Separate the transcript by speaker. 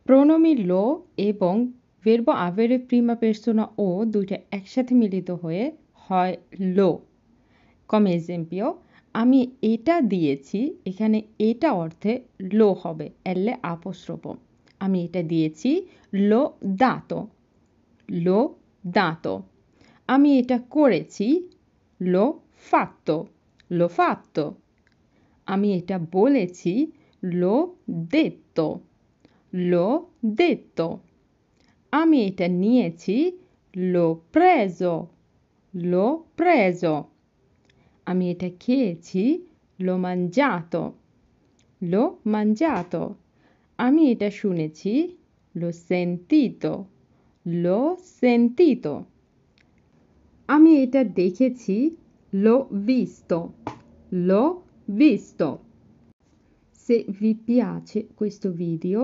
Speaker 1: প্রোনোমি লো এবং verb আভেরে Prima পের্সোনা ও দুইটা একসাথে মিলিত হয়ে হয় লো। কম এজেম্পিও, আমি এটা দিয়েছি, এখানে এটা অর্থে লো হবে, এলে আপোস্ট্রোফো। আমি এটা দিয়েছি, লো দাতো, লো দাতো। আমি এটা করেছি, লো ফাত্তো, লো ফাত্তো। আমি এটা বলেছি, লো দেত্তো, লো দেত্তো। আমি এটা নিয়েছি, লো প্রেজো, লো প্রেজো। আমি এটা খেয়েছি, লো মানজাতো, লো মানজাতো। আমি এটা শুনেছি, লো সেন্তিতো, লো সেন্তিতো। আমি এটা দেখেছি, l'ho visto, l'ho visto. Se vi piace questo video